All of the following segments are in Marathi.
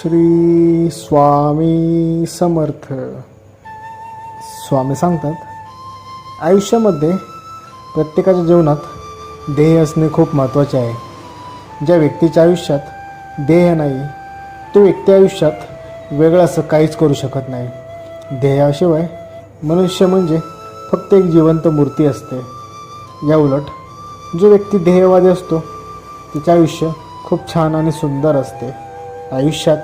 श्री स्वामी समर्थ. स्वामी सांगतात, आयुष्यामध्ये प्रत्येकाच्या जीवनात ध्येय असणे खूप महत्त्वाचे आहे. ज्या व्यक्तीच्या आयुष्यात ध्येय नाही, तो व्यक्ती आयुष्यात वेगळं असं काहीच करू शकत नाही. ध्येयाशिवाय मनुष्य म्हणजे फक्त एक जिवंत मूर्ती असते. या उलट जो व्यक्ती ध्येयवादी असतो त्याचे आयुष्य खूप छान आणि सुंदर असते. आयुष्यात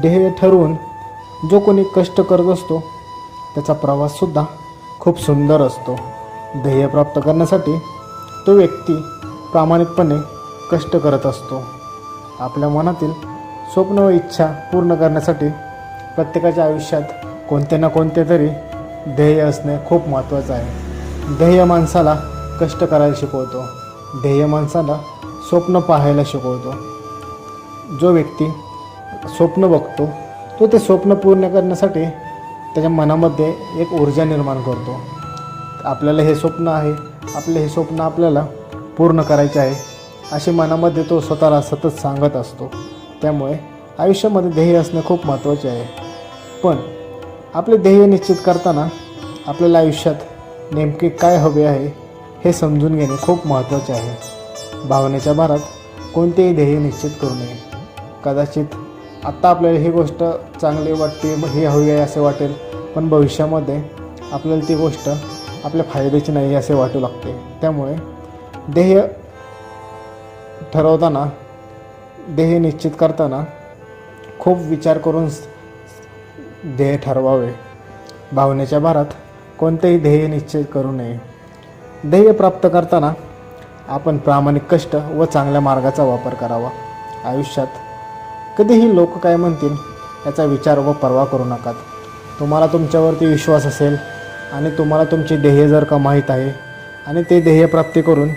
ध्येय ठरवून जो कोणी कष्ट करत असतो त्याचा प्रवाससुद्धा खूप सुंदर असतो. ध्येय प्राप्त करण्यासाठी तो व्यक्ती प्रामाणिकपणे कष्ट करत असतो. आपल्या मनातील स्वप्न व इच्छा पूर्ण करण्यासाठी प्रत्येकाच्या आयुष्यात कोणते ना कोणते तरी ध्येय असणे खूप महत्त्वाचं आहे. ध्येय माणसाला कष्ट करायला शिकवतो. ध्येय माणसाला स्वप्न पाहायला शिकवतो. जो व्यक्ती स्वप्न बघतो तो ते स्वप्न पूर्ण करण्यासाठी त्याच्या मनामध्ये एक ऊर्जा निर्माण करतो. आपल्याला हे स्वप्न आहे, आपले हे स्वप्न आपल्याला पूर्ण करायचे आहे असे मनामध्ये तो स्वतःला सतत सांगत असतो. त्यामुळे आयुष्यामध्ये ध्येय असणे खूप महत्त्वाचे आहे. पण आपले ध्येय निश्चित करताना आपल्याला आयुष्यात नेमके काय हवे आहे हे समजून घेणे खूप महत्त्वाचे आहे. भावनेच्या भरात कोणतेही ध्येय निश्चित करू नये. कदाचित आत्ता आपल्याला ही गोष्ट चांगली वाटते, हे हवी आहे असे वाटेल, पण भविष्यामध्ये आपल्याला ती गोष्ट आपल्या फायद्याची नाही असे वाटू लागते. त्यामुळे ध्येय ठरवताना, ध्येय निश्चित करताना खूप विचार करून ध्येय ठरवावे. भावनेच्या भरात कोणतेही ध्येय निश्चित करू नये. ध्येय प्राप्त करताना आपण प्रामाणिक कष्ट व चांगल्या मार्गाचा वापर करावा. आयुष्यात कधीही लोक काय म्हणतील याचा विचार व पर्वा करू नका. तुम्हाला तुमच्यावरती विश्वास असेल आणि तुम्हाला तुमचे ध्येय जर का माहीत आहे आणि ते ध्येय प्राप्ती करून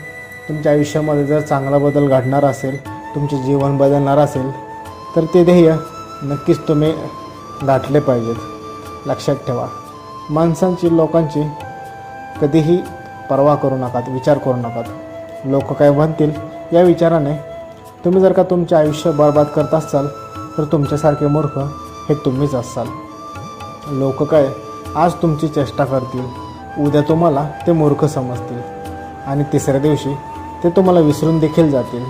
तुमच्या आयुष्यामध्ये जर चांगला बदल घडणार असेल, तुमचे जीवन बदलणार असेल, तर ते ध्येय नक्कीच तुम्ही गाठले पाहिजेत. लक्षात ठेवा, माणसांची, लोकांची कधीही पर्वा करू नका, विचार करू नका. लोक काय म्हणतील या विचाराने तुम्ही जर का तुमचे आयुष्य बर्बाद करत असाल तर तुमच्यासारखे मूर्ख हे तुम्हीच असाल. लोक काय आज तुमची चेष्टा करतील, उद्या तुम्हाला ते मूर्ख समजतील आणि तिसऱ्या दिवशी ते तुम्हाला विसरून देखील जातील.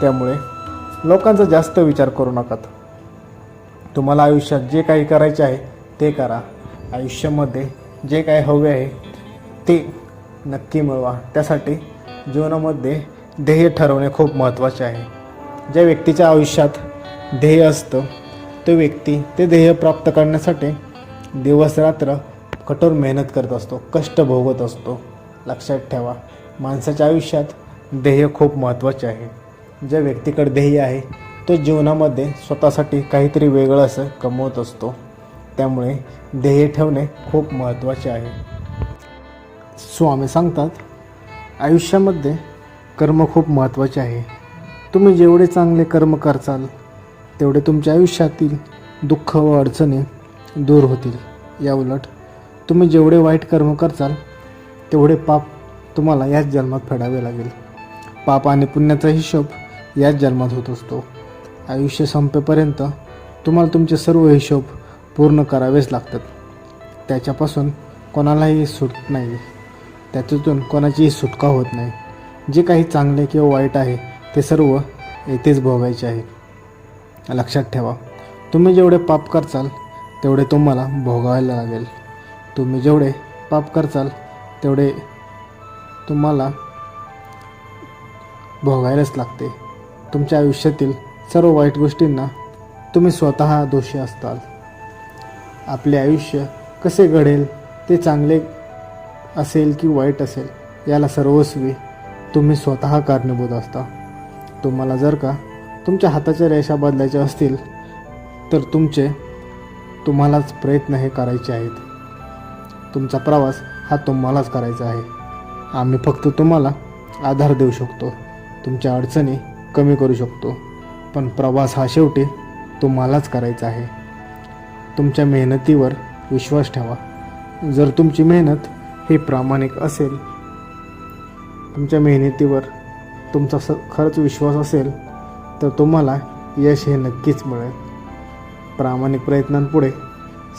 त्यामुळे लोकांचा जास्त विचार करू नका. तुम्हाला आयुष्यात जे काही करायचे आहे ते करा. आयुष्यामध्ये जे काही हवे आहे ते नक्की मिळवा. त्यासाठी जीवनामध्ये ध्येय ठरवणे खूप महत्त्वाचे आहे. ज्या व्यक्तीच्या आयुष्यात ध्येय असतं तो व्यक्ती ते ध्येय प्राप्त करण्यासाठी दिवसरात्र कठोर मेहनत करत असतो, कष्ट भोगत असतो. लक्षात ठेवा, माणसाच्या आयुष्यात ध्येय खूप महत्त्वाचे आहे. ज्या व्यक्तीकडे ध्येय आहे तो जीवनामध्ये स्वतःसाठी काहीतरी वेगळं असं कमवत असतो. त्यामुळे ध्येय ठेवणे खूप महत्त्वाचे आहे. स्वामी सांगतात, आयुष्यामध्ये कर्म खूप महत्त्वाचे आहे. तुम्ही जेवढे चांगले कर्म करचाल तेवढे तुमच्या आयुष्यातील दुःख व अडचणी दूर होतील. या उलट तुम्ही जेवढे वाईट कर्म करचाल तेवढे पाप तुम्हाला याच जन्मात फेडावे लागेल. पाप आणि पुण्याचा हिशोब याच जन्मात होत असतो. आयुष्य संपेपर्यंत तुम्हाला तुमचे सर्व हिशोब पूर्ण करावेच लागतात. त्याच्यापासून कोणालाही सूट नाही, त्याच्यातून कोणाचीही सुटका होत नाही. जे काही चांगले किंवा वाईट आहे ते सर्व येथेच भोगायचे आहे. लक्षात ठेवा, तुम्ही जेवढे पाप करचाल तेवढे तुम्हाला भोगायला लागेल. तुम्ही जेवढे पाप करचाल तेवढे तुम्हाला भोगायलाच लागते. तुमच्या आयुष्यातील सर्व वाईट गोष्टींना तुम्ही स्वतः दोषी असताल. आपले आयुष्य कसे घडेल, ते चांगले असेल की वाईट असेल, याला सर्वस्वी तुम्ही स्वतः कारणीभूत असता. तुम्हाला जर का तुमच्या हाताच्या रेषा बदलायच्या असतील तर तुम्हालाच प्रयत्न हे करायचे आहेत. तुमचा प्रवास हा तुम्हालाच करायचा आहे. आम्ही फक्त तुम्हाला आधार देऊ शकतो, तुमच्या अडचणी कमी करू शकतो, पण प्रवास हा शेवटी तुम्हालाच करायचा आहे. तुमच्या मेहनतीवर विश्वास ठेवा. जर तुमची मेहनत ही प्रामाणिक असेल, तुमच्या मेहनतीवर तुमचा खरंच विश्वास असेल तर तुम्हाला यश हे नक्कीच मिळेल. प्रामाणिक प्रयत्नांपुढे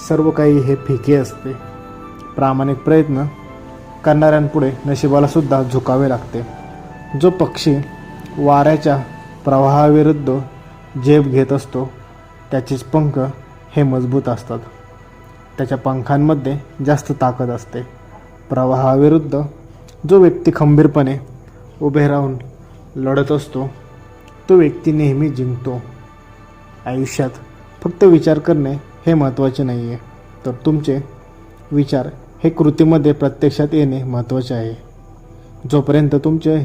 सर्व काही हे फिके असते. प्रामाणिक प्रयत्न करणाऱ्यांपुढे नशिबालासुद्धा झुकावे लागते. जो पक्षी वाऱ्याच्या प्रवाहाविरुद्ध झेप घेत असतो त्याचेच पंख हे मजबूत असतात. त्याच्या पंखांमध्ये जास्त ताकद असते. प्रवाहाविरुद्ध जो व्यक्ती खंबीरपणे उभे राहून लढत असतो तो व्यक्ती नेहमी जिंकतो. आयुष्यात फक्त विचार करणे हे महत्त्वाचे नाही आहे, तर तुमचे विचार हे कृतीमध्ये प्रत्यक्षात येणे महत्त्वाचे आहे. जोपर्यंत तुमचे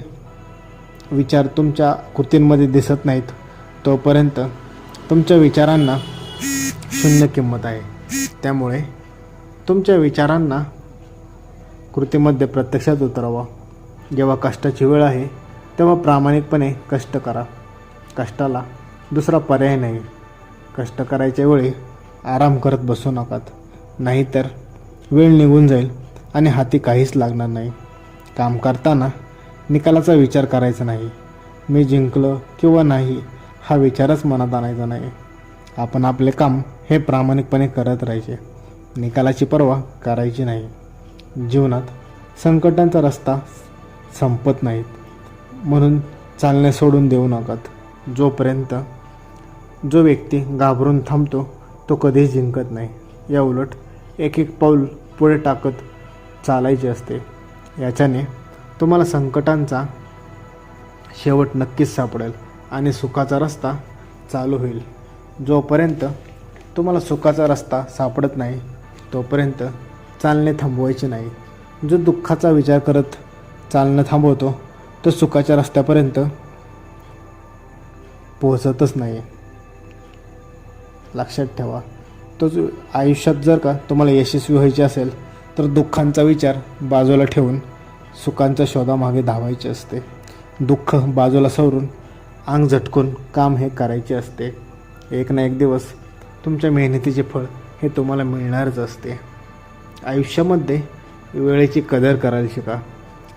विचार तुमच्या कृतींमध्ये दिसत नाहीत तोपर्यंत तुमच्या विचारांना शून्य किंमत आहे. त्यामुळे तुमच्या विचारांना कृतीमध्ये प्रत्यक्षात उतरवा. जेव्हा कष्टाची वेळ आहे तेव्हा प्रामाणिकपणे कष्ट करा. कष्टाला दुसरा पर्याय नाही. कष्ट करायच्या वेळी आराम करत बसू नकात, नाहीतर वेळ निघून जाईल आणि हाती काहीच लागणार नाही. काम करताना निकालाचा विचार करायचा नाही. मी जिंकलो किंवा नाही हा विचारच मनात आणायचा नाही. आपण आपले काम हे प्रामाणिकपणे करत राहायचे. निकालाची पर्वा करायची नाही. जीवनात संकटांचा रस्ता संपत नाहीत, म्हणून चालणे सोडून देऊ नकात. जोपर्यंत जो व्यक्ती घाबरून थांबतो तो कधीच जिंकत नाही. या उलट एक एक पाऊल पुढे टाकत चालायचे असते. याच्याने तुम्हाला संकटांचा शेवट नक्कीच सापडेल आणि सुखाचा रस्ता चालू होईल. जोपर्यंत तुम्हाला सुखाचा रस्ता सापडत नाही तोपर्यंत चालणे थांबवायचे नाही. जो दुःखाचा विचार करत चालणं थांबवतो तो सुखाच्या रस्त्यापर्यंत पोहोचतच नाही. लक्षात ठेवा, तो आयुष्यात जर का तुम्हाला यशस्वी व्हायचे असेल तर दुःखांचा विचार बाजूला ठेवून सुखांच्या शोधामागे धावायचे असते. दुःख बाजूला सवरून अंग झटकून काम हे करायचे असते. एक ना एक दिवस तुमच्या मेहनतीचे फळ हे तुम्हाला मिळणारच असते. आयुष्यामध्ये वेळेची कदर करायला शिका.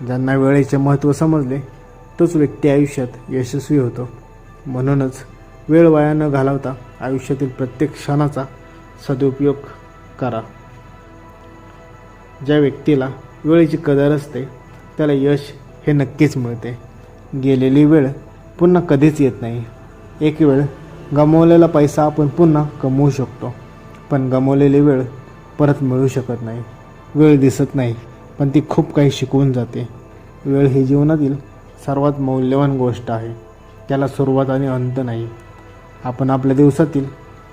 ज्यांना वेळेचे महत्त्व समजले तोच व्यक्ती आयुष्यात यशस्वी होतो. म्हणूनच वेळ वाया न घालवता आयुष्यातील प्रत्येक क्षणाचा सदुपयोग करा. ज्या व्यक्तीला वेळेची कदर असते त्याला यश हे नक्कीच मिळते. गेलेली वेळ पुन्हा कधीच येत नाही. एक वेळ गमावलेला पैसा आपण पुन्हा कमवू शकतो, पण गमावलेली वेळ परत मिळू शकत नाही. वेळ दिसत नाही, पण ती खूप काही शिकवून जाते. वेळ ही जीवनातील सर्वात मौल्यवान गोष्ट आहे. त्याला सुरुवात आणि अंत नाही. आपण आपल्या दिवसातील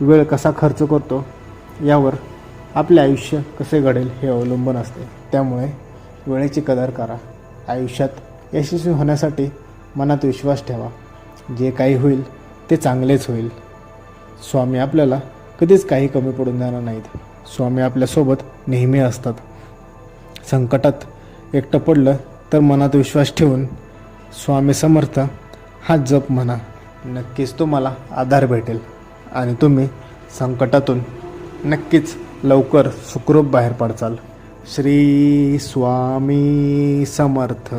वेळ कसा खर्च करतो यावर आपले आयुष्य कसे घडेल हे अवलंबून असते. त्यामुळे वेळेची कदर करा. आयुष्यात यशस्वी होण्यासाठी मनात विश्वास ठेवा. जे काही होईल ते चांगलेच होईल. स्वामी आपल्याला कधीच काही कमी पडून देणार नाहीत. स्वामी आपल्यासोबत नेहमी असतात. संकटात एकटं पडलं तर मनात विश्वास ठेवून स्वामी समर्थ हा जप म्हणा. नक्कीच तुम्हाला आधार भेटेल आणि तुम्ही संकटातून नक्कीच लवकर सुखरूप बाहेर पडचाल. श्री स्वामी समर्थ.